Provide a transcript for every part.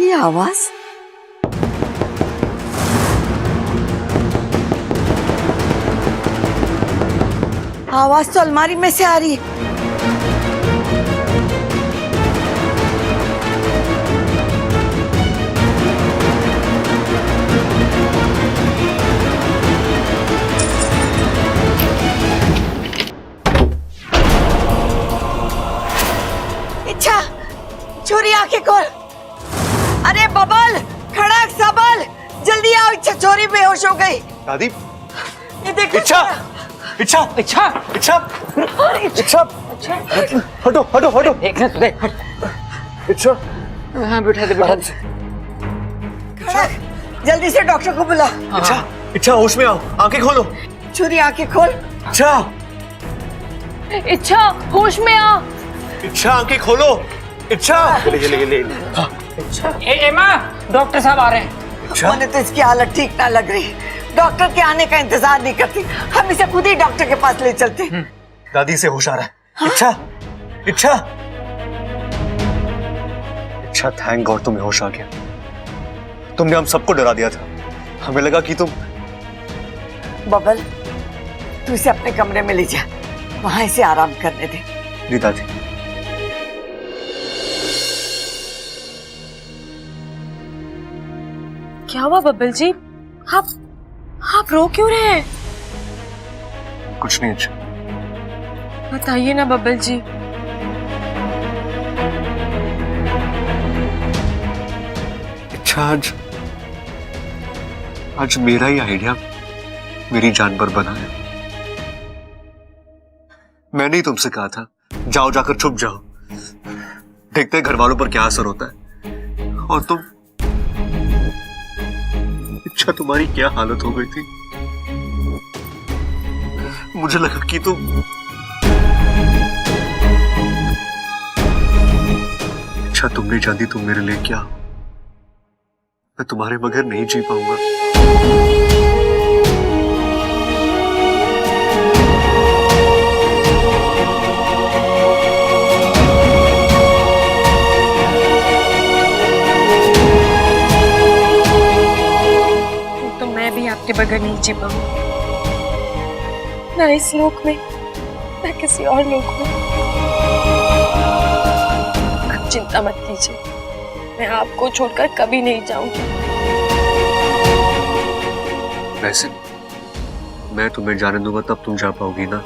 ये आवाज? आवाज तो अलमारी में से आ रही है। इच्छा, छोरी आंखें खोल। अरे बबल, खड़क, सबल, जल्दी आओ। इच्छा छोरी बेहोश हो गई। दादी, ये देखो। इच्छा, इच्छा, इच्छा, इच्छा, इच्छा, हटो, हटो, हटो। देख रहे देख। इच्छा, हाँ बैठा दे बैठा दे। खड़क, जल्दी से डॉक्टर को बुला। इच्छा, इच्छा होश में आओ, आंखें खोलो। छोरी आंखें खोल। इच्छा, इच्छा होश में आ। इच्छा आंखें खोलो। इच्छा, ले। ए माँ, डॉक्टर साहब आ रहे हैं। इच्छा, मैंने तो इसकी हालत ठीक ना लग रही। डॉक्टर के आने का इंतजार नहीं करती, हम इसे खुद ही डॉक्टर के पास ले चलते। दादी से होश आ रहा है। इच्छा, इच्छा, इच्छा, थैंक गॉड तुम्हें होश आ गया। तुमने हम सबको डरा दिया था। हमें लगा कि तुम। बबल, तू इसे अपने कमरे में ले जा, वहां इसे आराम करने दे। जी दादी। क्या हुआ बब्बल जी? आप रो क्यों रहे हैं? कुछ नहीं अच्छा। बताइए ना बब्बल जी। अच्छा, आज मेरा ही आइडिया मेरी जान पर बना है। मैंने ही तुमसे कहा था जाओ, जाकर छुप जाओ, देखते हैं घर वालों पर क्या असर होता है। और तुम, अच्छा तुम्हारी क्या हालत हो गई थी। मुझे लगा कि तुम। अच्छा तुम नहीं जानती तुम मेरे लिए क्या हो। मैं तुम्हारे बगैर नहीं जी पाऊंगा। तो मैं भी आपके बगैर नहीं जी पाऊंगी, ना इस लोक में ना किसी और लोक में। आप चिंता मत कीजिए, मैं आपको छोड़कर कभी नहीं जाऊंगी। वैसे मैं तुम्हें जाने दूंगा तब तुम जा पाओगी ना।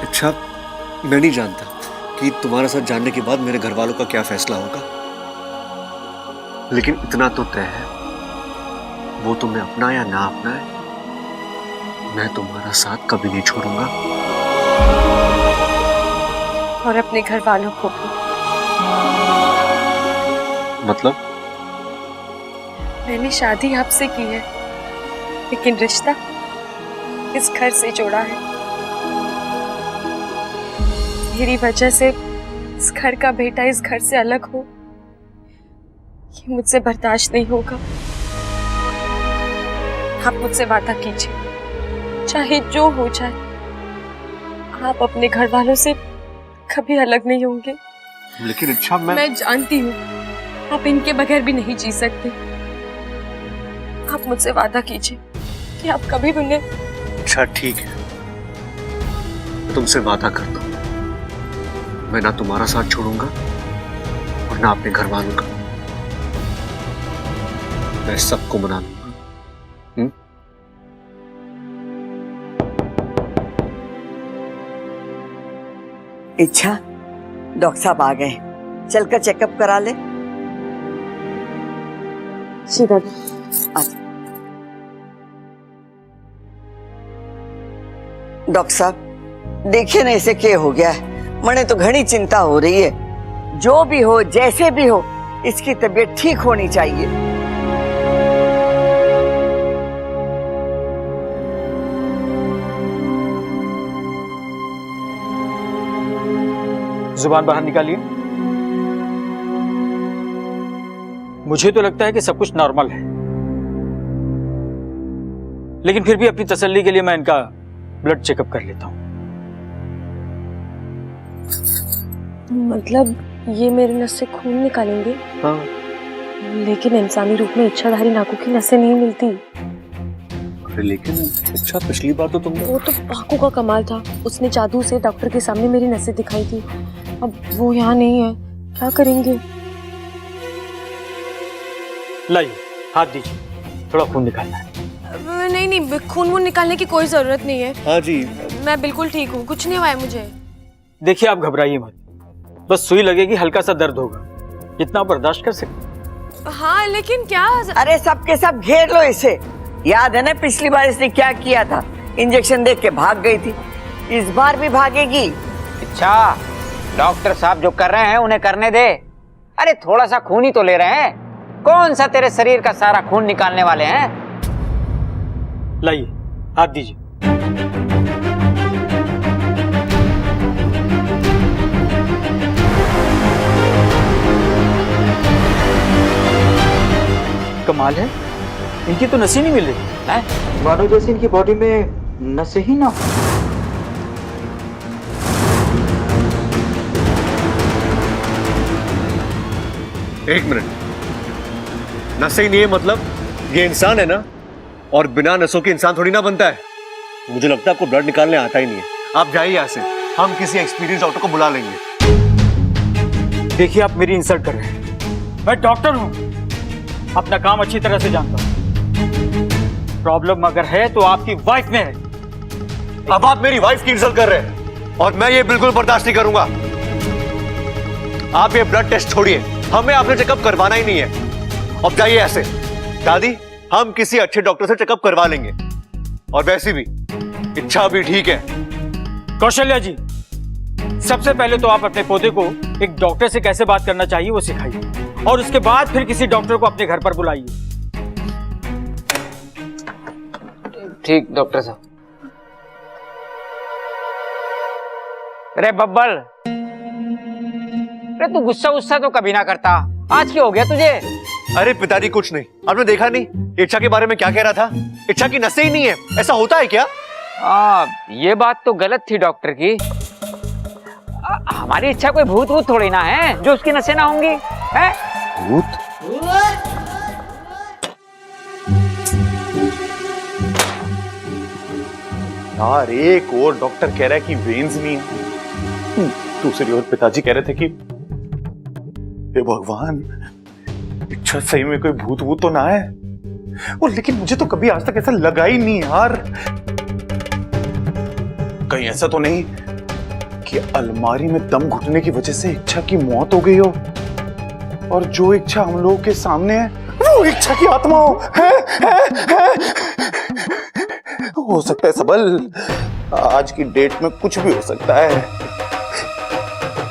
अच्छा, मैं नहीं जानता कि तुम्हारे साथ जानने के बाद मेरे घर वालों का क्या फैसला होगा, लेकिन इतना तो तय है, वो तुम्हें अपना या ना अपना है, मैं तुम्हारा साथ कभी नहीं छोड़ूंगा। और अपने घर वालों को भी। मतलब? मैंने शादी आपसे की है, लेकिन रिश्ता इस घर से जोड़ा है। मेरी वजह से इस घर का बेटा इस घर से अलग हो, ये मुझसे बर्दाश्त नहीं होगा। आप मुझसे वादा कीजिए, चाहे जो हो जाए, आप अपने घर वालों से कभी अलग नहीं होंगे। लेकिन अच्छा मैं जानती हूँ आप इनके बगैर भी नहीं जी सकते। आप मुझसे वादा कीजिए कि आप कभी भी उन्हें। अच्छा ठीक है, मैं तुमसे वादा करता हूं, मैं ना तुम्हारा साथ छोड़ूंगा और ना अपने घर वालों का। मैं सबको मना लूंगा। इच्छा, डॉक्टर साहब आ गए, चलकर चेकअप करा ले। डॉक्टर साहब देखिए ना इसे क्या हो गया है। मने तो घनी चिंता हो रही है। जो भी हो, जैसे भी हो, इसकी तबीयत ठीक होनी चाहिए। जुबान बाहर निकालिए। मुझे तो लगता है कि सब कुछ नॉर्मल है, लेकिन फिर भी अपनी तसल्ली के लिए मैं इनका ब्लड चेकअप कर लेता हूं। मतलब ये मेरी नस से खून निकालेंगे, हाँ। लेकिन इंसानी रूप में इच्छाधारी नागों की नसें नहीं मिलती। अरे लेकिन अच्छा, पिछली बार तो तुमने वो तो पाकू का कमाल था, उसने जादू से डॉक्टर के सामने मेरी नसें दिखाई थी। अब वो यहाँ नहीं है, क्या करेंगे? लाइए हाथ दीजिए, थोड़ा खून निकालना है। नहीं नहीं, खून वून निकालने की कोई जरूरत नहीं है। हाँ जी, मैं बिल्कुल ठीक हूँ, कुछ नहीं हुआ है मुझे। देखिए आप घबराइए मत, बस सुई लगेगी, हल्का सा दर्द होगा, इतना बर्दाश्त कर सकते। हाँ लेकिन क्या? अरे सबके सब घेर लो इसे। याद है ना पिछली बार इसने क्या किया था? इंजेक्शन देख के भाग गई थी, इस बार भी भागेगी। अच्छा, डॉक्टर साहब जो कर रहे हैं उन्हें करने दे। अरे थोड़ा सा खून ही तो ले रहे हैं, कौन सा तेरे शरीर का सारा खून निकालने वाले हैं? लाइए हाथ दीजिए। कमाल है, इनकी तो नसें नहीं मिल रही हैं? मानो जैसे इनकी बॉडी में नसें ही ना हो। एक मिनट, नसें ही नहीं है मतलब ये इंसान है ना, और बिना नसों के इंसान थोड़ी ना बनता है। मुझे लगता है आपको ब्लड निकालने आता ही नहीं है। आप जाइए यहाँ से, हम किसी एक्सपीरियंस डॉक्टर को बुला लेंगे। देखिए आप मेरी इंसल्ट कर रहे हैं, मैं डॉक्टर हूं, अपना काम अच्छी तरह से जानता हूं। प्रॉब्लम अगर है तो आपकी वाइफ में है। अब आप मेरी वाइफ की इंसल्ट कर रहे हैं और मैं ये बिल्कुल बर्दाश्त नहीं करूंगा। आप ये ब्लड टेस्ट छोड़िए, हमें आपसे चेकअप करवाना ही नहीं है। अब जाइए ऐसे। दादी, हम किसी अच्छे डॉक्टर से चेकअप करवा लेंगे, और वैसे भी इच्छा भी ठीक है। कौशल्या जी, सबसे पहले तो आप अपने पोते को एक डॉक्टर से कैसे बात करना चाहिए वो सिखाइए, और उसके बाद फिर किसी डॉक्टर को अपने घर पर बुलाइए। ठीक डॉक्टर साहब। अरे बब्बल, अरे तू गुस्सा गुस्सा तो कभी ना करता, आज क्या हो गया तुझे? अरे पिताजी कुछ नहीं, आपने देखा नहीं इच्छा के बारे में क्या कह रहा था? इच्छा की नसें ही नहीं है, ऐसा होता है क्या? ये बात तो गलत थी डॉक्टर की। हमारी इच्छा कोई भूत वूत थोड़ी ना है जो उसकी नसें ना होंगी, है? भूत? यार एक और डॉक्टर कह रहा है कि वेन्स नहीं है, दूसरी ओर पिताजी कह रहे थे कि हे भगवान, इच्छा सही में कोई भूत वूत तो ना है। और लेकिन मुझे तो कभी आज तक ऐसा लगा ही नहीं यार। कहीं ऐसा तो नहीं कि अलमारी में दम घुटने की वजह से इच्छा की मौत हो गई हो, और जो इच्छा हम लोगों के सामने है वो इच्छा की आत्मा हो। हो सकता है सबल, आज की डेट में कुछ भी हो सकता है।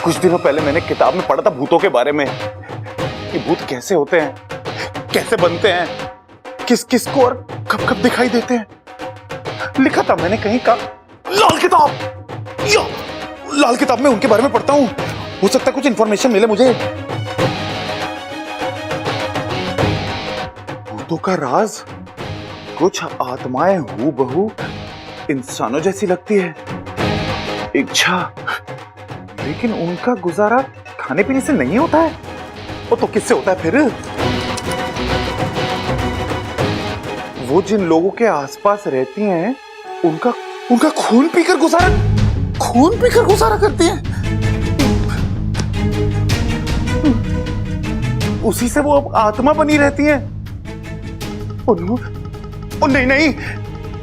कुछ दिनों पहले मैंने किताब में पढ़ा था भूतों के बारे में, कि भूत कैसे होते हैं, कैसे बनते हैं, किस किस को और कब कब दिखाई देते हैं। लिखा था मैंने कहीं का, लाल किताब, यो लाल किताब में उनके बारे में पढ़ता हूं, हो सकता है कुछ इंफॉर्मेशन मिले मुझे। भूतों का राज, कुछ आत्माएं हूबहू इंसानों जैसी लगती है, इच्छा, लेकिन उनका गुजारा खाने पीने से नहीं होता है। वो तो किससे होता है फिर? वो जिन लोगों के आसपास रहती हैं, उनका खून पीकर गुजारा करती हैं। उसी से वो अब आत्मा बनी रहती हैं। ओ नहीं,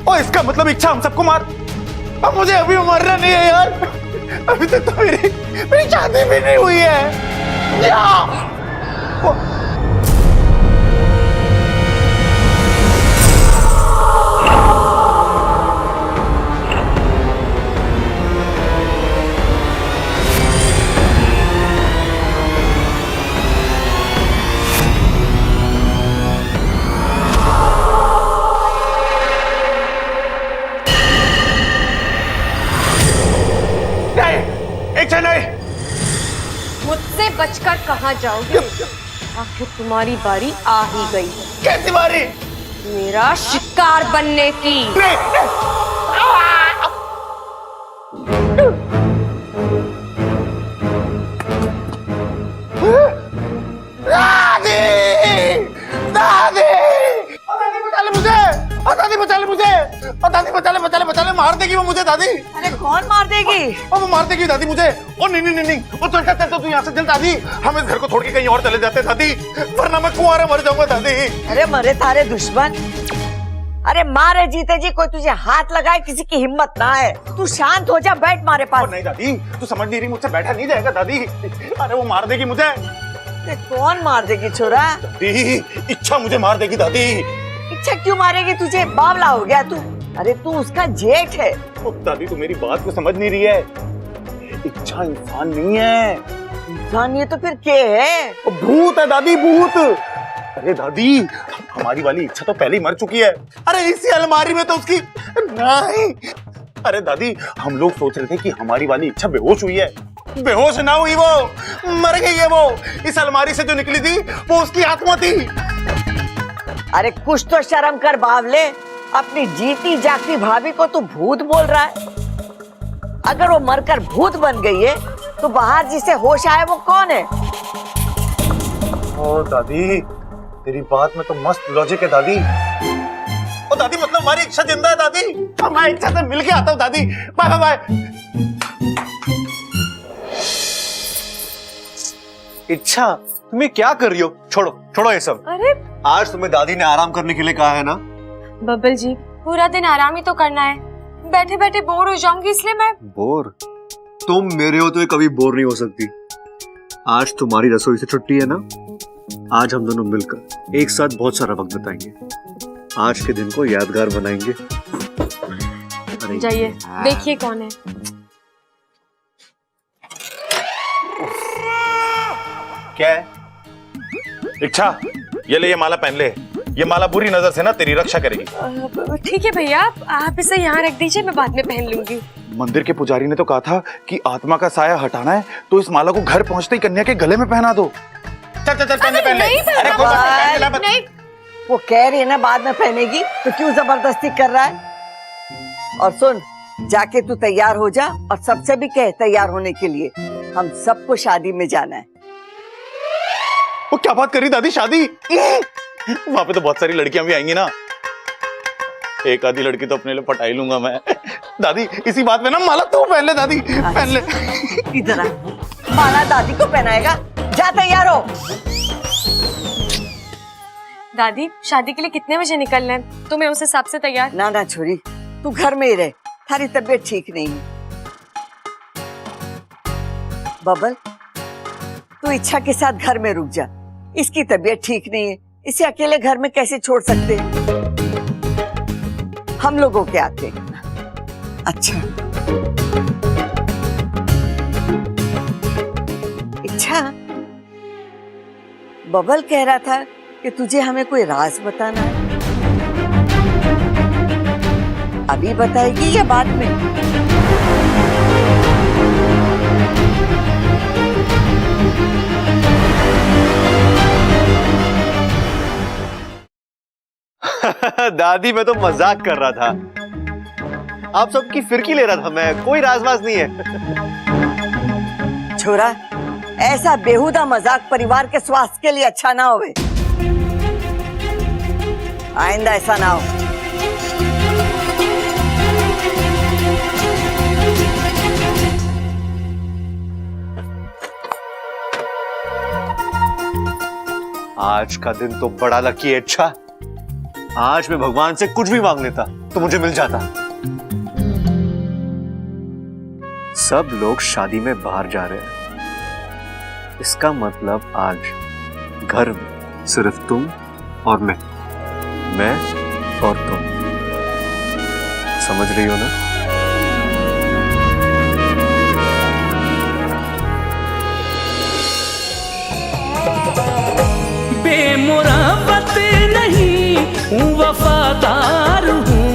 और इसका मतलब इच्छा हम सबको मार। अब मुझे अभी मरना नहीं है यार, अभी तक तो मेरी शादी भी नहीं हुई है। नहीं, मुझसे बचकर कहाँ जाओगे? आखिर तुम्हारी बारी आ ही गई है। कैसी बारी? मेरा शिकार बनने की। बचा ले मुझे, दादी बचा ले, बचा ले, बचा ले, मार देगी वो मुझे दादी। अरे कौन मार देगी? वो मार देगी दादी मुझे। ओ नहीं नहीं नहीं नहीं, वो चल चल चल, तू यहाँ से चल दादी, हम इस घर को छोड़ के कहीं और चले जाते दादी, वरना मैं कुंवारा मर जाऊंगा दादी। अरे मरे तारे दुश्मन, अरे मारे जीते जी कोई तुझे हाथ लगाए किसी की हिम्मत ना है। तू शांत हो जा, बैठ मारे पास। नहीं दादी, तू समझ नहीं रही, मुझसे बैठा नहीं जाएगा दादी। अरे वो मार देगी मुझे। कौन मार देगी छोरा? दादी, इच्छा मुझे मार देगी दादी। इच्छा क्यों मारेगी तुझे? बावला हो गया तू? अरे तू उसका जेठ है। ओ दादी, तू मेरी बात को समझ नहीं रही है। इच्छा इंसान नहीं है। इंसान ये तो फिर क्या है? वो भूत है दादी, भूत। अरे दादी, हमारी वाली इच्छा तो पहले ही मर चुकी है। अरे इसी अलमारी में तो उसकी नहीं। अरे दादी, हम लोग सोच रहे थे कि हमारी वाली इच्छा बेहोश हुई है। बेहोश ना हुई, वो मर गई है। वो इस अलमारी से जो निकली थी वो उसकी आत्मा थी। अरे कुछ तो शर्म कर बावले, अपनी जीती जागती भाभी को तू भूत बोल रहा है। अगर वो मरकर भूत बन गई है तो बाहर जिसे होश आए वो कौन है? ओ दादी, तेरी बात में तो मस्त लॉजिक है दादी। ओ दादी, मतलब हमारी इच्छा जिंदा है दादी। हमारी इच्छा से मिलके आता हूँ दादी। Bye bye bye. इच्छा, तुम्हें क्या कर रही हो? छोड़ो छोड़ो ये सब। अरे आज तुम्हें दादी ने आराम करने के लिए कहा है ना? बब्बल जी, पूरा दिन आराम ही तो करना है, बैठे बैठे बोर हो जाऊंगी इसलिए मैं। बोर? तुम मेरे हो तो ये कभी बोर नहीं हो सकती। आज तुम्हारी रसोई से छुट्टी है ना? आज हम दोनों मिलकर एक साथ बहुत सारा वक्त बिताएंगे। आज के दिन को यादगार बनाएंगे। जाइए, देखिए कौन है। क्या है? इच्छा, ये ले, ये माला पहन ले। ये माला बुरी नजर से ना तेरी रक्षा करेगी। ठीक है भैया, आप इसे यहाँ रख दीजिए, मैं बाद में पहन लूंगी। मंदिर के पुजारी ने तो कहा था कि आत्मा का साया हटाना है तो इस माला को घर पहुंचते ही कन्या के गले में पहना दो। चल चल चल, पहन ले, पहन ले। अरे कोई बात नहीं, पहन ले, नहीं, वो कह रही है ना बाद में पहनेगी, तो क्यों जबरदस्ती कर रहा है? और सुन, जाके तू तैयार हो जा और सबसे भी कह तैयार होने के लिए। हम सबको शादी में जाना है। वो क्या बात करी दादी, शादी? वहां पे तो बहुत सारी लड़कियां भी आएंगी ना। एक आधी लड़की तो अपने लिए पटाई लूंगा मैं। दादी, इसी बात में ना माला तू पहन ले दादी, पहन ले। इधर आ, माला दादी को पहनाएगा। जा तैयार हो। दादी, शादी के लिए कितने बजे निकलना है? तो मैं उस हिसाब से तैयार। ना ना छोरी, तू घर में ही रह, थारी तबीयत ठीक नहीं है। बबल, तू इच्छा के साथ घर में रुक जा। इसकी तबीयत ठीक नहीं है, इसे अकेले घर में कैसे छोड़ सकते हैं? हम लोगों के आते। अच्छा इच्छा, बबल कह रहा था कि तुझे हमें कोई राज बताना है। अभी बताएगी या बाद में? दादी, मैं तो मजाक कर रहा था। आप सबकी फिरकी ले रहा था मैं, कोई राजवाज नहीं है। छोरा, ऐसा बेहुदा मजाक परिवार के स्वास्थ्य के लिए अच्छा ना होवे। आइंदा ऐसा ना हो। आज का दिन तो बड़ा लकी है। अच्छा, आज मैं भगवान से कुछ भी मांग लेता तो मुझे मिल जाता। सब लोग शादी में बाहर जा रहे हैं, इसका मतलब आज घर में सिर्फ तुम और मैं और तुम। समझ रही हो ना? बेमुराफत नहीं हूँ, वफादार हूँ।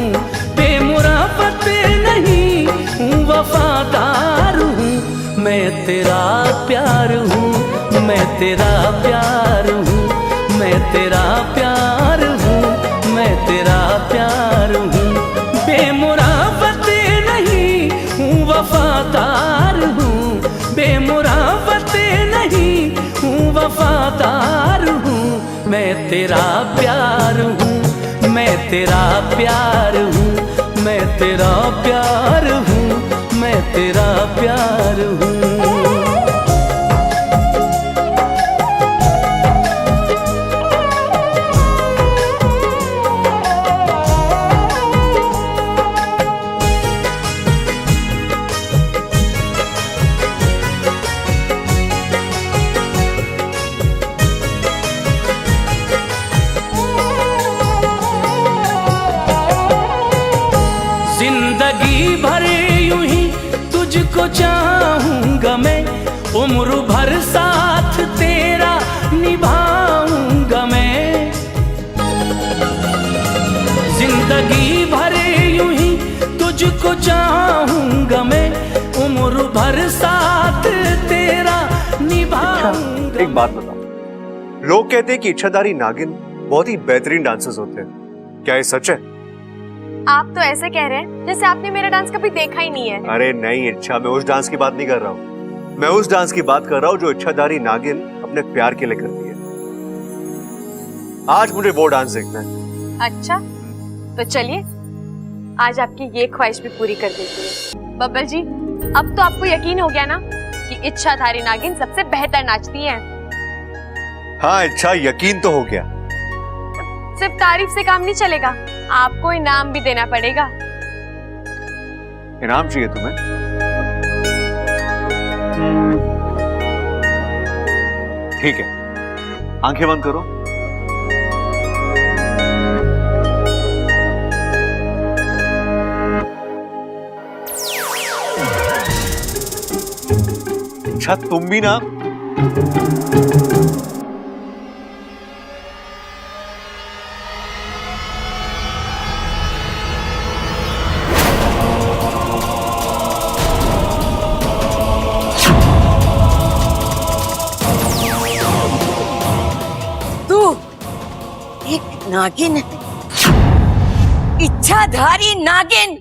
बेमुराफत नहीं हूँ, वफादार हूँ। मैं तेरा प्यार हूँ, मैं तेरा प्यार हूँ, मैं तेरा प्यार हूँ, मैं तेरा प्यार हूँ। बेमुराफत नहीं हूँ, वफादार हूँ। बेमुराफत नहीं हूँ, वफादार हूँ। मैं तेरा प्यार हूँ, मैं मैं तेरा प्यार हूँ, मैं तेरा प्यार हूँ, मैं तेरा प्यार हूँ। जिंदगी भर यूं ही तुझको चाहूंगा मैं, उम्र भर साथ तेरा निभाऊंगा मैं। जिंदगी भर यूं ही तुझको चाहूंगा मैं, उम्र भर साथ तेरा निभाऊंगा। एक बात बताओ, लोग कहते हैं कि इच्छाधारी नागिन बहुत ही बेहतरीन डांसर्स होते हैं, क्या ये सच है? आप तो ऐसे कह रहे हैं जैसे आपने मेरा डांस कभी देखा ही नहीं है। अरे नहीं इच्छा, मैं उस डांस की बात नहीं कर रहा हूँ, मैं उस डांस की बात कर रहा हूँ जो इच्छाधारी नागिन अपने प्यार के लिए करती है। आज मुझे वो डांस देखना है। अच्छा, तो चलिए आज आपकी ये ख्वाहिश भी पूरी कर देती है। बब्बर जी, अब तो आपको यकीन हो गया ना कि इच्छाधारी नागिन सबसे बेहतर नाचती है। हाँ इच्छा, यकीन तो हो गया। सिर्फ तारीफ से काम नहीं चलेगा, आपको इनाम भी देना पड़ेगा। इनाम चाहिए तुम्हें? ठीक है, आंखें बंद करो। अच्छा तुम भी ना। एक नागिन, इच्छाधारी नागिन।